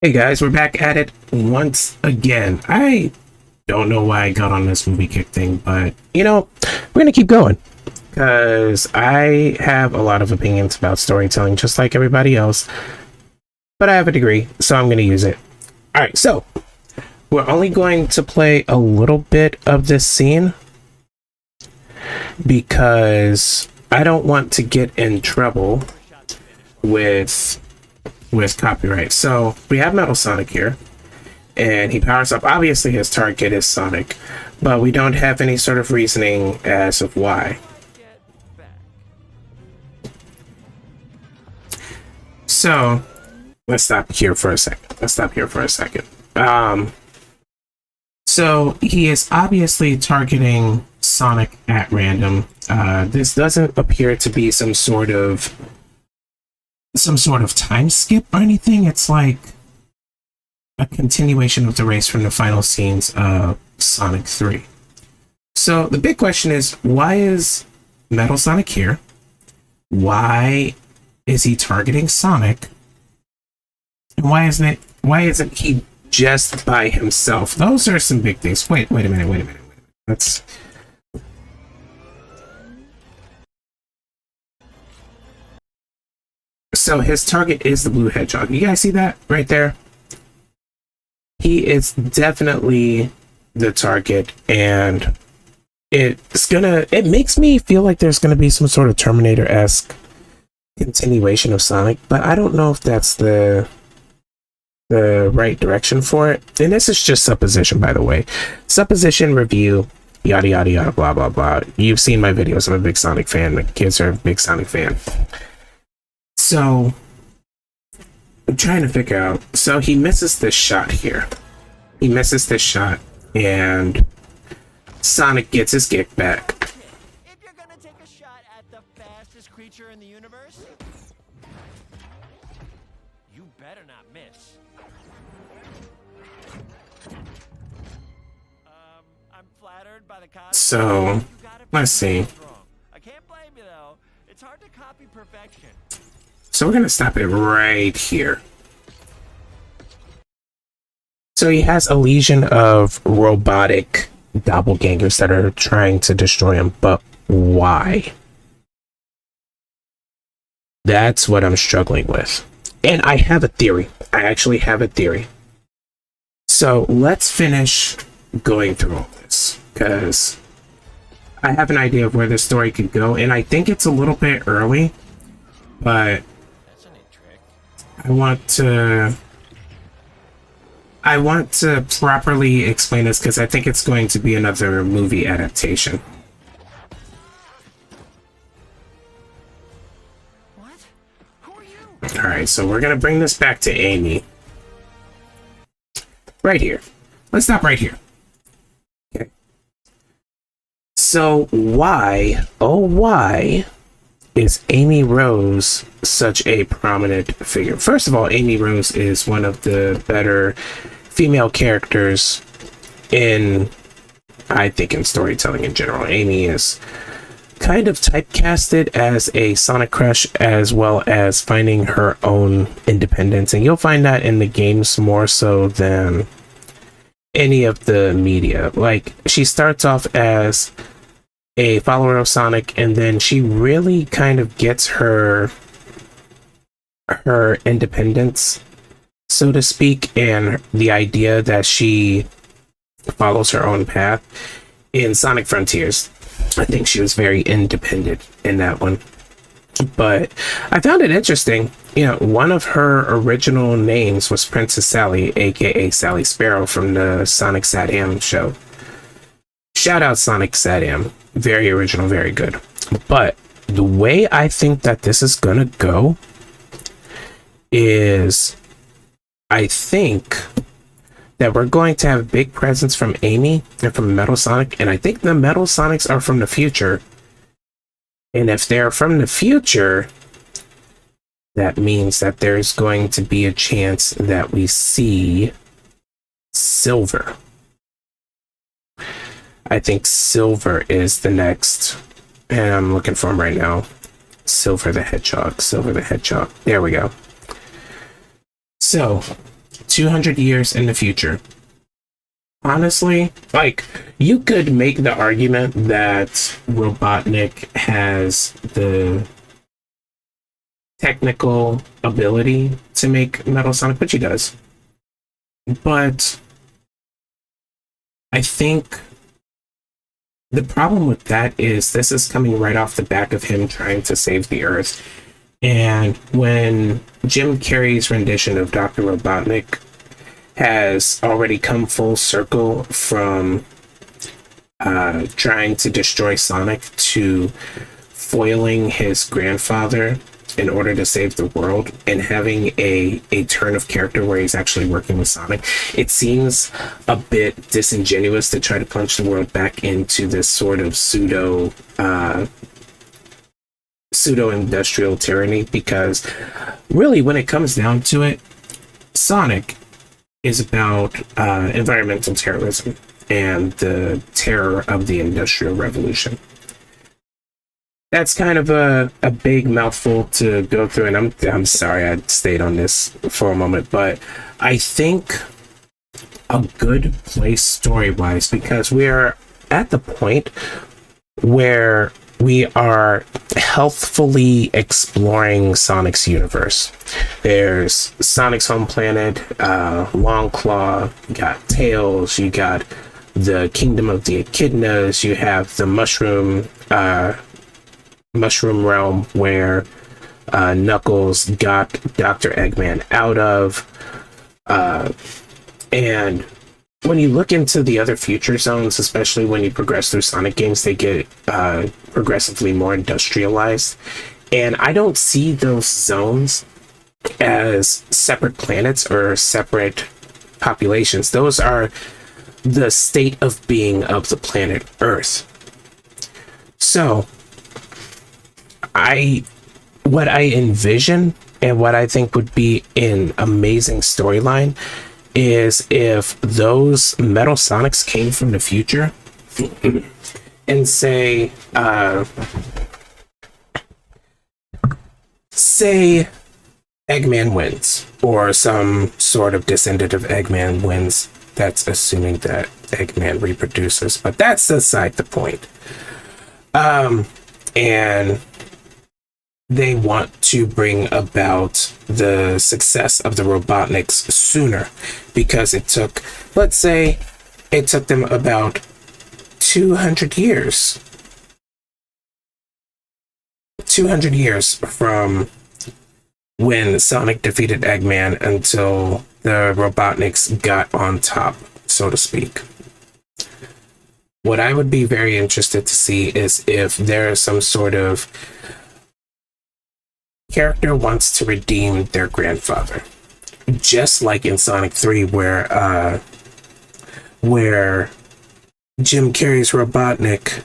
Hey guys, we're back at it once again. I don't know why I got on this movie kick thing, but we're gonna keep going because I have a lot of opinions about storytelling, just like everybody else. But I have a degree, so I'm gonna use it. All right, so we're only going to play a little bit of this scene because I don't want to get in trouble with copyright. So we have Metal Sonic here, and he powers up. Obviously, his target is Sonic, but we don't have any sort of reasoning as of why. So let's stop here for a second. So he is obviously targeting Sonic at random. This doesn't appear to be some sort of time skip or anything. It's like a continuation of the race from the final scenes of Sonic 3. So the big question is, why is Metal Sonic here? Why is he targeting Sonic? And why isn't he just by himself? Those are some big things. Wait a minute. Let's So his target is the blue hedgehog. You guys see that right there? He is definitely the target, and it makes me feel like there's gonna be some sort of Terminator-esque continuation of Sonic, but I don't know if that's the right direction for it. And this is just supposition, by the way. Supposition review, yada yada yada, blah blah blah. You've seen my videos. I'm a big Sonic fan. The kids are a big Sonic fan. So I'm trying to figure out. So he misses this shot here. He misses this shot, and Sonic gets his kick back. If you're gonna take a shot at the fastest creature in the universe, you better not miss. I'm flattered by the copy. So let's see. I can't blame you though. It's hard to copy perfection. So we're gonna stop it right here. So he has a legion of robotic doppelgangers that are trying to destroy him, but why? That's what I'm struggling with. And I have a theory. I actually have a theory. So let's finish going through all this, because I have an idea of where this story could go, and I think it's a little bit early, but I want to properly explain this because I think it's going to be another movie adaptation. What? Who are you? Alright, so we're going to bring this back to Amy. Right here. Let's stop right here. Okay. So why, oh why, is Amy Rose such a prominent figure? First of all, Amy Rose is one of the better female characters I think, in storytelling in general. Amy is kind of typecasted as a Sonic crush, as well as finding her own independence, and you'll find that in the games more so than any of the media. Like, she starts off as a follower of Sonic, and then she really kind of gets her independence, so to speak, and the idea that she follows her own path in Sonic Frontiers. I think she was very independent in that one. But I found it interesting. One of her original names was Princess Sally, aka Sally Sparrow, from the Sonic Sat-Am show. Shout out Sonic Sat-Am. Very original, very good. But the way I think that this is gonna go is, I think that we're going to have a big presence from Amy and from Metal Sonic, and I think the Metal Sonics are from the future. And if they're from the future, that means that there's going to be a chance that we see Silver. I think Silver is the next, and I'm looking for him right now. Silver the Hedgehog. There we go. So 200 years in the future. Honestly, like, you could make the argument that Robotnik has the technical ability to make Metal Sonic, which he does. But I think the problem with that is this is coming right off the back of him trying to save the Earth. And when Jim Carrey's rendition of Dr. Robotnik has already come full circle from trying to destroy Sonic to foiling his grandfather in order to save the world, and having a turn of character where he's actually working with Sonic, it seems a bit disingenuous to try to punch the world back into this sort of pseudo industrial tyranny, because really when it comes down to it, Sonic is about environmental terrorism and the terror of the Industrial Revolution. That's kind of a big mouthful to go through, and I'm sorry I stayed on this for a moment, but I think a good place story-wise, because we are at the point where we are healthfully exploring Sonic's universe. There's Sonic's home planet, Long Claw, you got Tails, you got the Kingdom of the Echidnas, you have the Mushroom Realm where Knuckles got Dr. Eggman out of. And when you look into the other future zones, especially when you progress through Sonic games, they get progressively more industrialized. And I don't see those zones as separate planets or separate populations. Those are the state of being of the planet Earth. So, what I envision and what I think would be an amazing storyline is if those Metal Sonics came from the future and say Eggman wins, or some sort of descendant of Eggman wins. That's assuming that Eggman reproduces, but that's aside the point. And they want to bring about the success of the Robotniks sooner, because it took, let's say, it took them about 200 years. 200 years from when Sonic defeated Eggman until the Robotniks got on top, so to speak. What I would be very interested to see is if there is some sort of character wants to redeem their grandfather, just like in Sonic 3, where Jim Carrey's Robotnik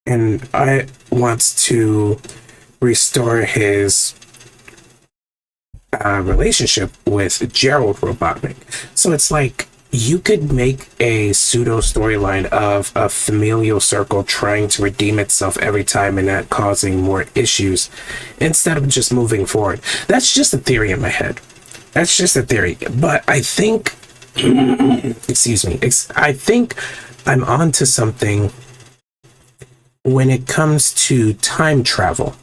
and I wants to restore his relationship with Gerald Robotnik. So it's like you could make a pseudo storyline of a familial circle trying to redeem itself every time and that causing more issues instead of just moving forward. That's just a theory in my head. That's just a theory. But I think, excuse me, I think I'm onto something when it comes to time travel.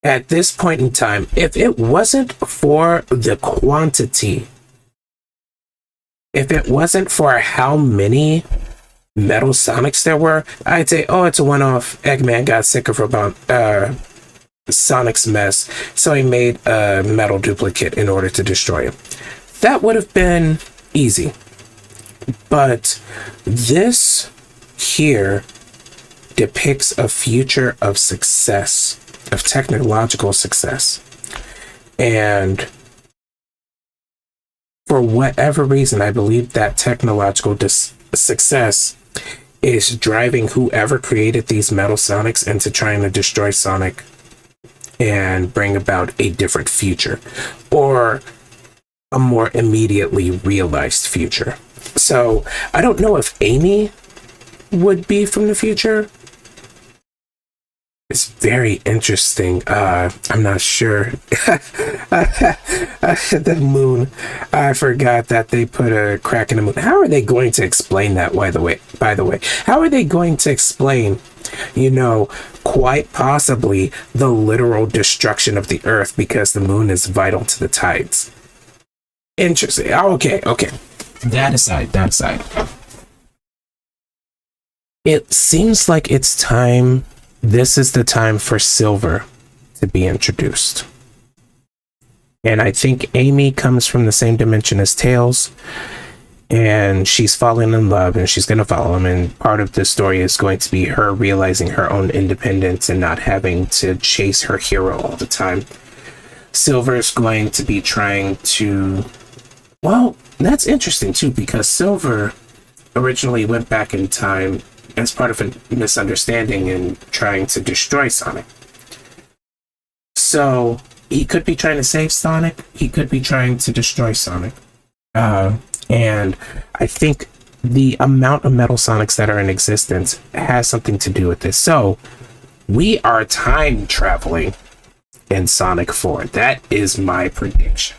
At this point in time, if it wasn't for the quantity, if it wasn't for how many Metal Sonics there were, I'd say, oh, it's a one-off. Eggman got sick of Sonic's mess, so he made a metal duplicate in order to destroy him. That would have been easy. But this here depicts a future of success, of technological success. And for whatever reason, I believe that technological success is driving whoever created these Metal Sonics into trying to destroy Sonic and bring about a different future, or a more immediately realized future. So I don't know if Amy would be from the future. It's very interesting. I'm not sure. The moon. I forgot that they put a crack in the moon. How are they going to explain that, by the way? How are they going to explain, quite possibly the literal destruction of the Earth because the moon is vital to the tides? Interesting. Okay. That aside. It seems like it's time. This is the time for Silver to be introduced. And I think Amy comes from the same dimension as Tails. And she's falling in love and she's going to follow him. And part of the story is going to be her realizing her own independence and not having to chase her hero all the time. Silver's going to be trying to... Well, that's interesting too, because Silver originally went back in time as part of a misunderstanding and trying to destroy Sonic. So he could be trying to save Sonic. He could be trying to destroy Sonic. And I think the amount of Metal Sonics that are in existence has something to do with this. So we are time traveling in Sonic 4. That is my prediction.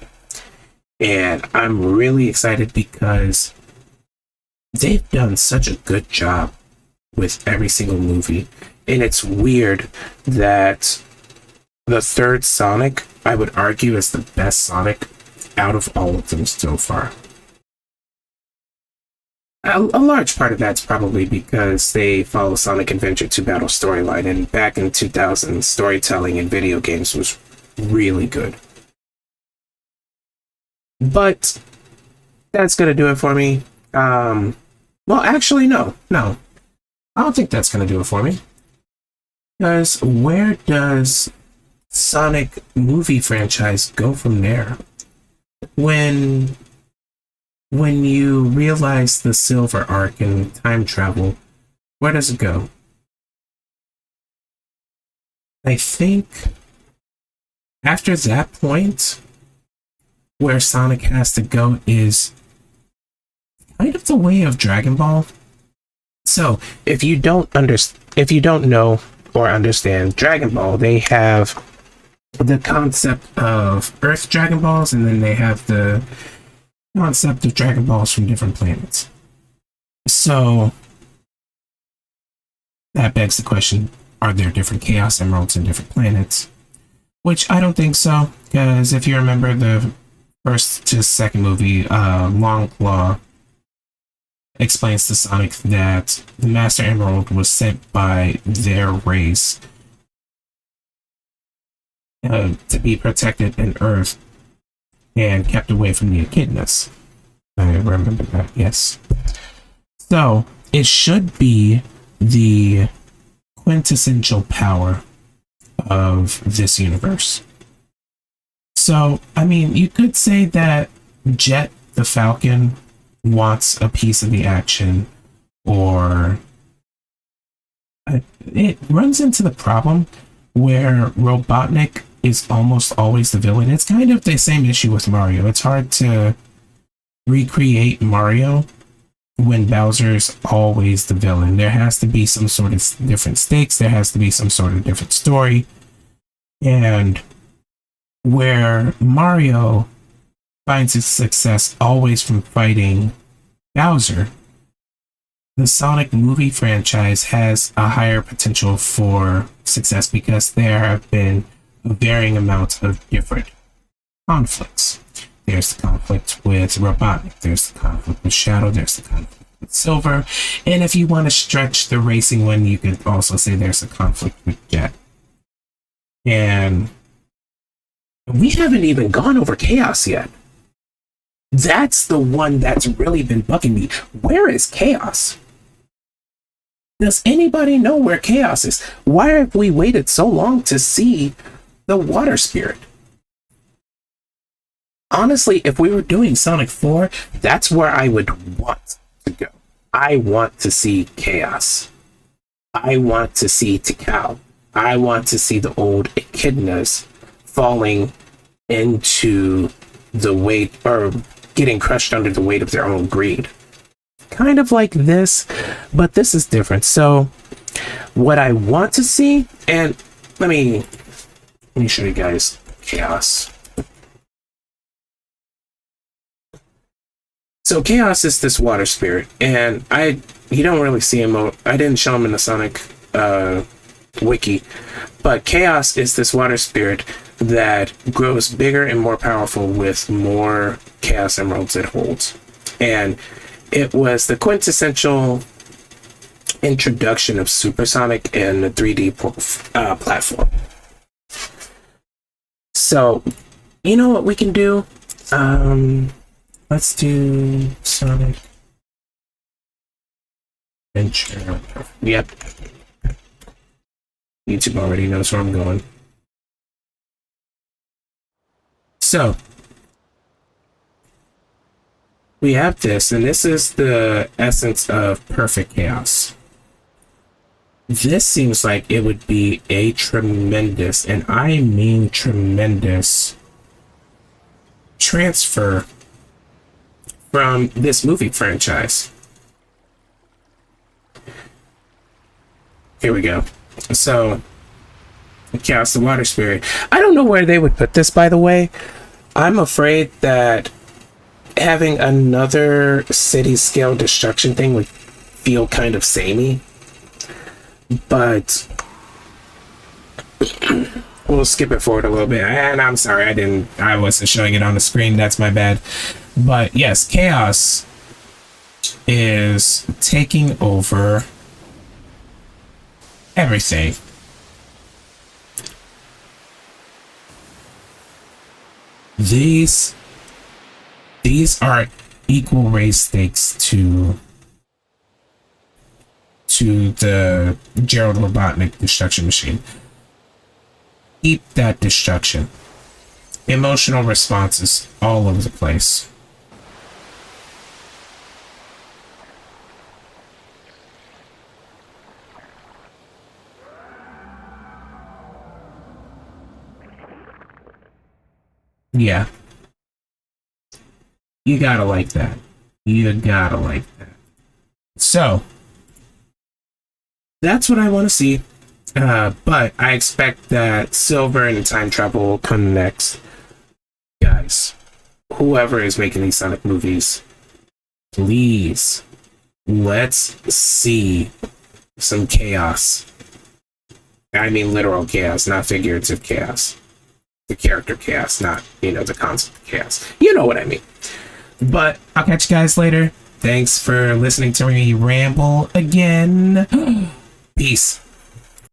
And I'm really excited because they've done such a good job with every single movie. And it's weird that the third Sonic, I would argue, is the best Sonic out of all of them so far. A large part of that's probably because they follow Sonic Adventure 2 Battle storyline, and back in 2000, storytelling in video games was really good. But that's gonna do it for me. Well, actually, no. I don't think that's gonna do it for me. Because where does Sonic movie franchise go from there? When you realize the Silver arc and time travel, where does it go? I think after that point, where Sonic has to go is kind of the way of Dragon Ball. So, if you don't know or understand Dragon Ball, they have the concept of Earth Dragon Balls, and then they have the concept of Dragon Balls from different planets. So that begs the question, are there different Chaos Emeralds in different planets? Which I don't think so, because if you remember the first to second movie, Longclaw explains to Sonic that the Master Emerald was sent by their race to be protected in Earth and kept away from the echidnas. I remember that, yes. So, it should be the quintessential power of this universe. So, I mean, you could say that Jet the Falcon wants a piece of the action, or it runs into the problem where Robotnik is almost always the villain. It's kind of the same issue with Mario. It's hard to recreate Mario when Bowser's always the villain. There has to be some sort of different stakes. There has to be some sort of different story. And where Mario finds his success always from fighting Bowser, the Sonic movie franchise has a higher potential for success because there have been a varying amount of different conflicts. There's the conflict with Robotnik, there's the conflict with Shadow, there's the conflict with Silver, and if you want to stretch the racing one, you could also say there's a conflict with Jet. And we haven't even gone over Chaos yet. That's the one that's really been bugging me. Where is Chaos? Does anybody know where Chaos is? Why have we waited so long to see the water spirit? Honestly, if we were doing Sonic 4, that's where I would want to go. I want to see Chaos. I want to see Tikal. I want to see the old echidnas falling into the weight, or getting crushed under the weight of their own greed. Kind of like this, but this is different. So What I want to see, and let me show you guys Chaos. So Chaos is this water spirit, and you don't really see him. I didn't show him in the Sonic wiki, but Chaos is this water spirit that grows bigger and more powerful with more Chaos Emeralds it holds. And it was the quintessential introduction of Supersonic in the 3D platform. So, you know what we can do? Let's do Sonic Adventure. Yep. YouTube already knows where I'm going. So, we have this, and this is the essence of perfect chaos. This seems like it would be a tremendous, and I mean tremendous, transfer from this movie franchise. Here we go. So, Chaos the Water Spirit. I don't know where they would put this, by the way. I'm afraid that having another city scale destruction thing would feel kind of samey. But we'll skip it forward a little bit. And I'm sorry, I wasn't showing it on the screen. That's my bad. But yes, Chaos is taking over everything. These are equal raise stakes to the Gerald Robotnik destruction machine. Keep that destruction. Emotional responses all over the place. Yeah. You gotta like that. You gotta like that. So, that's what I want to see. But I expect that Silver and Time Travel will come next. Guys, whoever is making these Sonic movies, please, let's see some chaos. I mean literal chaos, not figurative chaos. The character chaos, not, the concept of chaos. You know what I mean. But I'll catch you guys later. Thanks for listening to me ramble again. Peace.